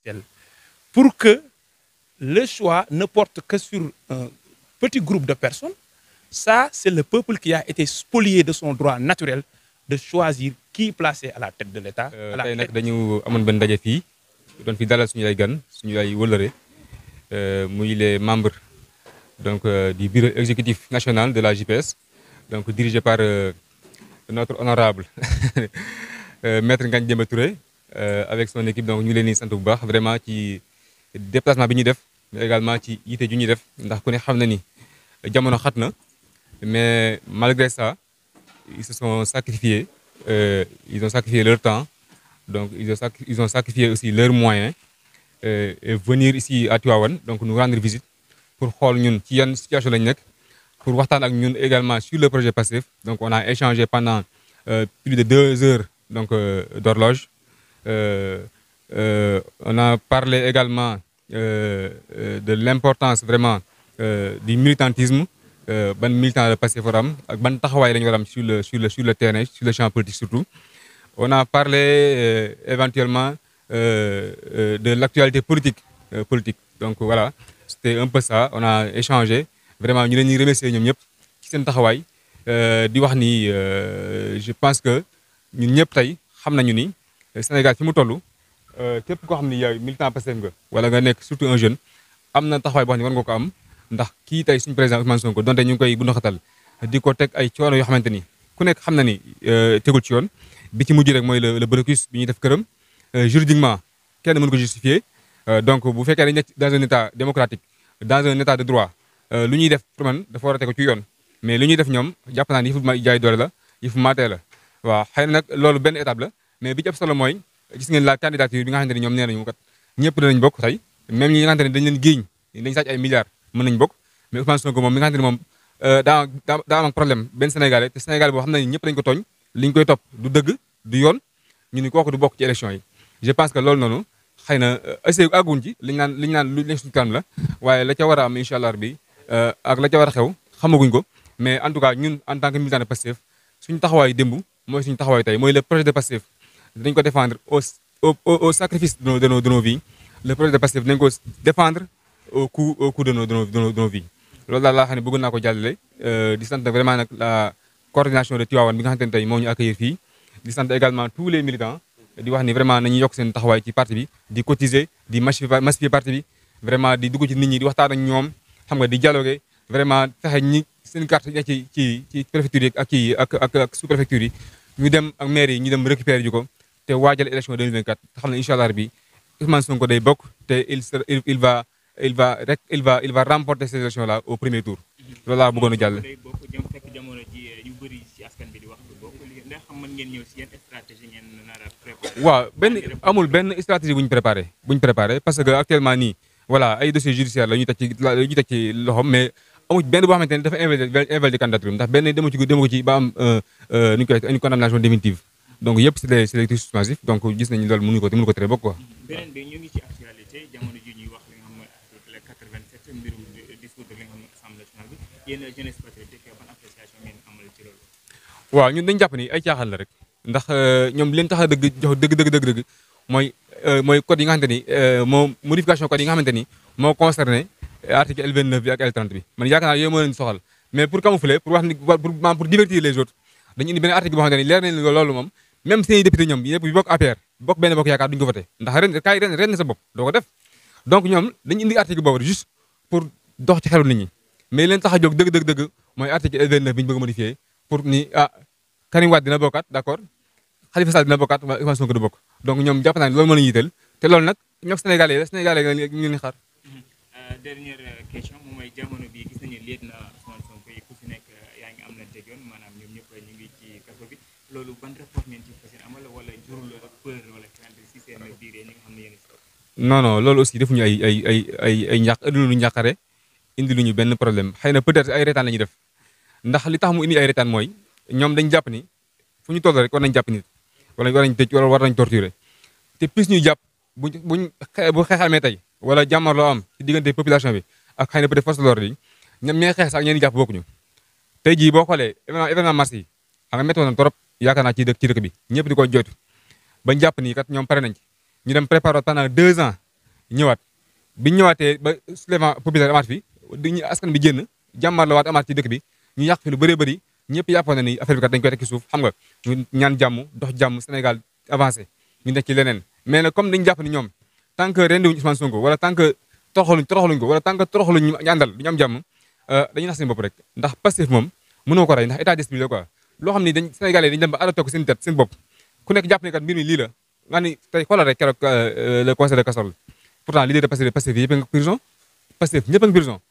actuelle pour que le choix ne porte que sur un petit groupe de personnes. Ça, c'est le peuple qui a été spolié de son droit naturel de choisir qui placer à la tête de l'État. tey nag dañu amoon benn ndaje fii doon fi dalal suñu ay gan suñu ay wëllëre muy les membres donc du bureau exécutif national de la JPS donc dirigé par notre honorable maître Ngagne Demba Touré avec son équipe donc ñu leen di sant bu baax vraiment ci déplacement bi ñuy def mais également ci yite ju ñuy def ndax ku ne xam na ni jamono xat na mais malgré ça ils se sont sacrifiés ils ont sacrifié leur temps donc ils ont sacrifié aussi leurs moyens et venir ici à Tivaouane donc nous rendre visite pour xool ñun ci yan situation lañu nekk pour waxtaan ak ñun également sur le projet Pastef donc on a échangé pendant plus de 2 heures donc d'horloge on a parlé également de l'importance vraiment du militantisme ban militant la Pastef war am ak ban taxawaay la ñu war am sur le terrain sur le champ politique surtout on a parlé éventuellement de l'actualité politique donc voilà c'était un peu ça on a échangé vraiment ñu leen di remercier ñoom ñëpp ci seen taxawaay di wax ni je pense que ñun ñëpp tey xam nañu ni Sénégal fi mu toll képp koo xam ni yow militant Pastef nga wala nga nekk surtout un jeune am na taxawaay boo xam ne war nga ko am ndax kii tey suñu président Ousmane Sonko donte ñu ngi koy bundaxatal di ko teg ay coono yoo xamante ni ku nekk xam na ni tegul ci yoon bi ci mujj rek mooy le blocus bi ñuy def këram juridiquement kenn mënu ko justifier donc bu fekkee dañu nekk dans un état démocratique dans un état de droit lu ñuy def pour man dafa war a tegu ci yoon mais lu ñuy def ñoom jàpp naa ni yëfu jaay doole la yëfu maatee la waaw xëy na nag loolu benn étape la mais bi ci ëpp solo mooy gis ngeen la candidature bi nga xamante ni ñoom nee nañu kat ñëpp danañ bokk tey même ñi nga xamante ne dañ leen géeñ dañ sàcc ay milliards mën nañ bokk mais Ousmane Sonko moom mi nga xamante ne moom daa am problème benn Sénégalais te Sénégalais boo xam ne ñëpp dañ ko tooñ li ñu koy topp du dëgg du yoon ñu ni kooku du bokk ci élection yi je pense que loolu noonu xëy na essayé àgguñ ci liñ naan lu nekk suñu kanam la waaye la ca war a am incha allah bi ak la ca war a xew xamaguñ ko mais en tout cas ñun en tant que militant de Pastef suñu taxawaay démb mooy suñu taxawaay tey mooy le projet de Pastef dañ ko défendre au sacrifice de nos vies le projet de Pastef dañ ko défendre au coût de nos vies loolu daal laa xam ne bëgg naa ko jàllale di sant vraiment nag la coordination de Tivaouane bi nga xamante ne tey moo ñu accueillir fii di sant également tous les militants di wax ni vraiment nañuy yokk seen taxawaay ci parti bi di cotiser di massifier parti bi vraiment di dugg ci nit ñi di waxtaan ak ñoom xam nga di dialoguer vraiment fexe ñi seen carte yi ci préfecture yi ak sous préfecture yi ñu dem ak maire yi ñu dem récupérer ji ko te waajal élection 2024 te xam ne incha allah bi Ousmane Sonko day bokk te il va remporter ces élections là au premier tour loolu laa bëggoon a jàll. waaw amul benn stratégie bu ñu préparé parce que actuellement nii voilà ay dossiers judiciaires la ñuy teg ci loxoom mais amu ci benn boo xamante ne dafa invalider candidature ndax benn demu ko ci ba am nu ñu koy une condamnation définitive donc yëpp c'est des titres suspensifs donc gis nañu loolu mënuñu ko tere bokk quoi. beneen bi ñu ngi ci actualité jamono ji ñuy wax li nga xam mooy article 87 mbirum discours de li nga xam ne assemblée nationale bi yéen jeunesse patriotique ban appréciation ngeen amal ci loolu. waaw ñun dañu jàpp ni ay caaxaan la rek ndax ñoom leen tax a jox dëgg mooy code yi nga xamante ni modification code yi nga xamante ni moo concerné article L29 bi ak L30 bi man yaakaar naa yooyu moo leen soxal mais pour camoufler pour wax ni pour divertir les autres dañu indi benn article boo xamante ni leer nañ loolu moom même seen i député ñoom yëpp bi bokk APR bokk benn bokk yaakaar duñu ko voté ndax ren sa bopp doo ko def donc ñoom dañu indi article boobu juste pour dox ci xelu nit ñi mais leen tax a jóg dëgg mooy article L29 bi ñu bëgg a modifier pour ni Karim Wade dina bokkaat d'accord Khalifa Sall dina bokkaat waaye Ousmane Sonko du bokk donc ñoom jàpp naa ne loolu mën nañu yitteel te loolu nag ñoom Sénégalais ñu leen xaar. dernière question moom mooy jamono bi gis nañu liet na Ousmane Sonko yi ku si nekk yaa ngi am na tegoon maanaam ñoom ñëpp ñu ngi ci kaso bi loolu ban rapport ngeen ci fas yéene amal wala jurul peur wala crainte si seen biir ñi nga xam ne yéen non loolu aussi defuñu ay njàq indiluñu njàqare indiluñu benn problème xëy na peut-être ay reetaan la ñuy def ndax li tax mu indi ay reetaan mooy ñoom dañ jàpp ni fu ñu toll rek war nañ jàpp nit wala war nañ tëj wala war nañ torturer te plus ñuy jàpp bu xeex amee tey wala jàmmarloo am ci diggante population bi ak xëy na peut-être force de l'ordre yi ñoom ñooy xeex sax ñeen jàpp bokkuñu tey jii boo xoolee événement mars yi xam nga méttoon na trop yaakaar naa ci dëkk bi ñëpp di ko joytu bañ jàpp nii kat ñoom pare nañ ci ñu dem préparer pendant 2 ans ñëwaat bi ñu ñëwaatee ba soulèvement populaire amaat fi dañuy askan bi génn jàmmaar la waat amaat ci dëkk bi ñu yàq fi lu bëree bëri ñëpp yàppoon na ni affaire bi kat dañu koy teg ci suuf xam nga ñu ñaan jàmm dox jàmm Sénégal avancé ñu nekk ci leneen mais nag comme dañu jàpp ni ñoom tant que rendiwuñu Ousmane Sonko wala tant que toroxaluñ ko wala tant que toroxaluñ ñu àndal du ñu am jàmm dañuy nax seen bopp rek ndax Pastef moom mënoo ko rey ndax état d'esprit la quoi loo xam ni Sénégalais dañu dem ba adopté ko seen tête seen bopp ku nekk jàpp ne kat mbir mi lii la nga ni tey xoolal rek keroog le conseil de casserole pourtant leader de Pastef yëpp a nga prison Pastef ñëpp a nga prison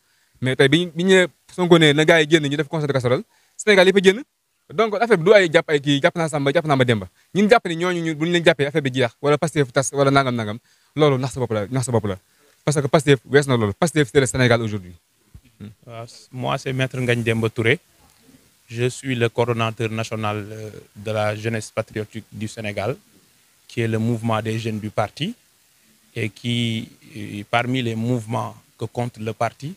mais tey bi ñu Sonko ne na gars yi génn ñu def conseil de casserole Sénégal yëpp a génn donc affaire bi du ay jàpp ay kii jàpp naa Samba jàpp naa ma Demba ñun jàpp ni ñooñu bu ñu leen jàppee affaire bi jeex wala Pastef tas wala nangam loolu nax sa bopp la parce que Pastef wees na loolu Pastef c'est le Sénégal aujourd'hui. Moi c'est Maître Ngagne Demba Touré. Je suis le coordonnateur national de la jeunesse patriotique du Sénégal, qui est le mouvement des jeunes du parti et qui, parmi les mouvements que compte le parti,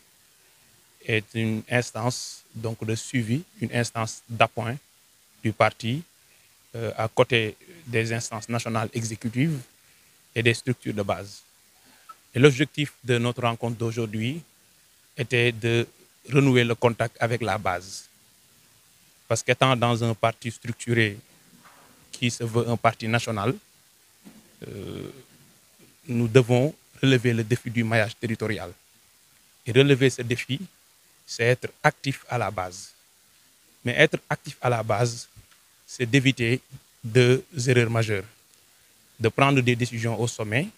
est une instance donc de suivi, une instance d'appoint du parti à côté des instances nationales exécutives et des structures de base. Et l'objectif de notre rencontre d'aujourd'hui était de renouer le contact avec la base. Parce qu'étant dans un parti structuré qui se veut un parti national, nous devons relever le défi du maillage territorial. Et relever ce défi, c'est être actif à la base. Mais être actif à la base, c'est d'éviter deux erreurs majeures. De prendre des décisions au sommet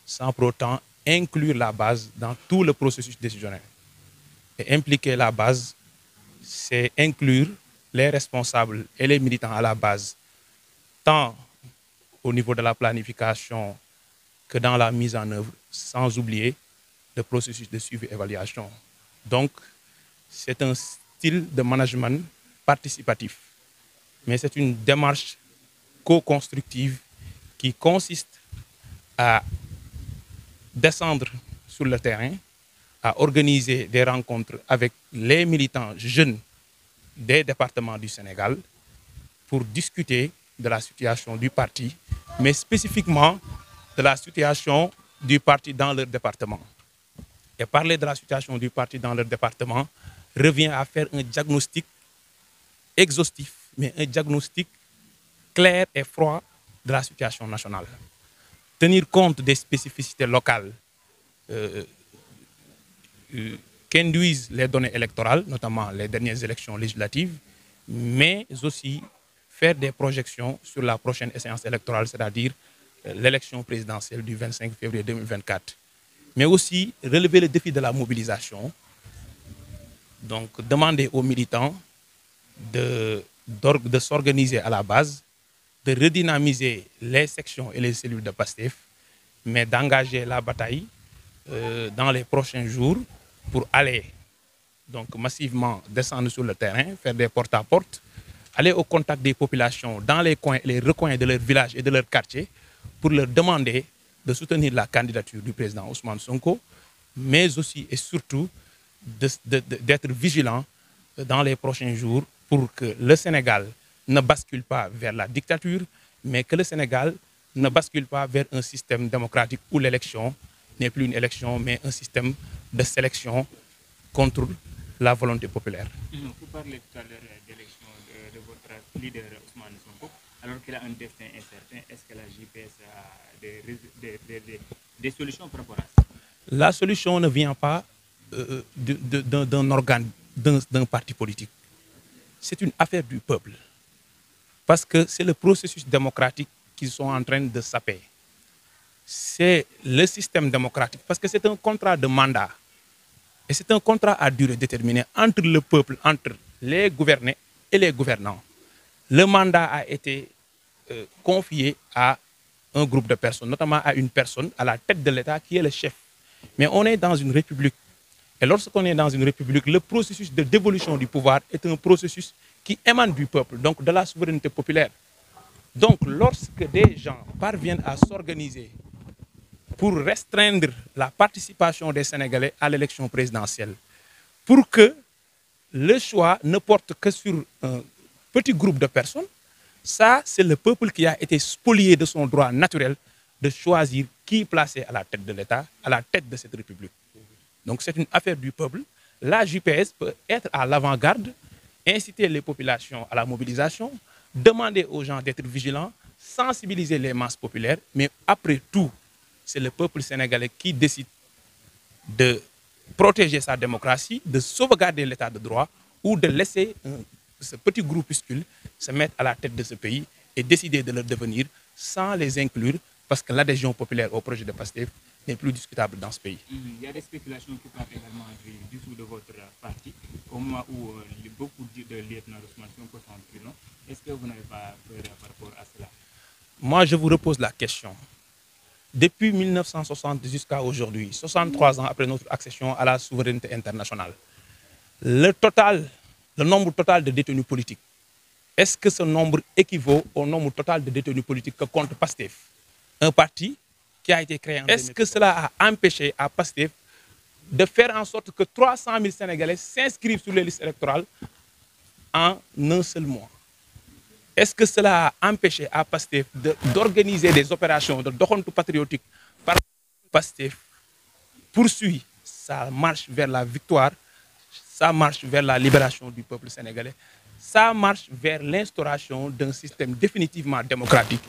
sans pour autant inclure la base dans tout le processus décisionnel. Et impliquer la base, c'est inclure les responsables et les militants à la base, tant au niveau de la planification que dans la mise en œuvre, sans oublier le processus de suivi et évaluation. Donc, c'est un style de management participatif, mais c'est une démarche co-constructive qui consiste à descendre sur le terrain, à organiser des rencontres avec les militants jeunes des départements du Sénégal pour discuter de la situation du parti, mais spécifiquement de la situation du parti dans leur département. Et parler de la situation du parti dans leur département revient à faire un diagnostic exhaustif, mais un diagnostic clair et froid de la situation nationale. Tenir compte des spécificités locales qu'induisent les données électorales, notamment les dernières élections législatives, mais aussi faire des projections sur la prochaine échéance électorale, c'est-à-dire l'élection présidentielle du 25 février 2024. Mais aussi relever le défi de la mobilisation, donc demander aux militants de s'organiser à la base, de redynamiser les sections et les cellules de Pastef, mais d'engager la bataille dans les prochains jours pour aller donc massivement descendre sur le terrain, faire des porte-à-porte, aller au contact des populations dans les coins et les recoins de leur village et de leur quartier pour leur demander de soutenir la candidature du président Ousmane Sonko, mais aussi et surtout d'être vigilant dans les prochains jours pour que le Sénégal ne bascule pas vers la dictature, mais que le Sénégal ne bascule pas vers un système démocratique où l'élection n'est plus une élection, mais un système de sélection contre la volonté populaire. Vous parlez tout à l'heure d'élection de votre leader Ousmane Sonko, alors qu'il a un destin incertain. Est-ce que la JPS a des solutions par rapport à ça? La solution ne vient pas d'un organe, d'un parti politique. C'est une affaire du peuple. Parce que c'est le processus démocratique qu'ils sont en train de saper. C'est le système démocratique, parce que c'est un contrat de mandat. Et c'est un contrat à durée déterminée entre le peuple, entre les gouvernés et les gouvernants. Le mandat a été confié à un groupe de personnes, notamment à une personne à la tête de l'État qui est le chef. Mais on est dans une république. Et lorsqu'on est dans une république, le processus de dévolution du pouvoir est un processus qui émane du peuple, donc de la souveraineté populaire. Donc lorsque des gens parviennent à s'organiser pour restreindre la participation des Sénégalais à l'élection présidentielle, pour que le choix ne porte que sur un petit groupe de personnes, ça c'est le peuple qui a été spolié de son droit naturel de choisir qui qui placé à la tête de l'État, à la tête de cette République. Donc c'est une affaire du peuple. La JPS peut être à l'avant-garde, inciter les populations à la mobilisation, demander aux gens d'être vigilants, sensibiliser les masses populaires, mais après tout, c'est le peuple sénégalais qui décide de protéger sa démocratie, de sauvegarder l'état de droit ou de laisser ce petit groupuscule se mettre à la tête de ce pays et décider de leur devenir sans les inclure parce que l'adhésion populaire au projet de PASTEF n'est plus discutable dans ce pays. Il y a des spéculations qui parlent également du tout de votre parti au moment où beaucoup de lieutenants Ousmane Sonko sont en prison. Est-ce que vous n'avez pas peur par rapport à cela? Moi, je vous repose la question. Depuis 1960 jusqu'à aujourd'hui, 63 ans après notre accession à la souveraineté internationale, le nombre total de détenus politiques, est-ce que ce nombre équivaut au nombre total de détenus politiques que compte PASTEF? Un parti qui a été créé en 2003. Est-ce que cela a empêché à PASTEF de faire en sorte que 300 000 Sénégalais s'inscrivent sur les listes électorales en un seul mois? Est-ce que cela a empêché à PASTEF d'organiser des opérations de doxantu patriotique par PASTEF poursuit sa marche vers la victoire, sa marche vers la libération du peuple sénégalais, sa marche vers l'instauration d'un système définitivement démocratique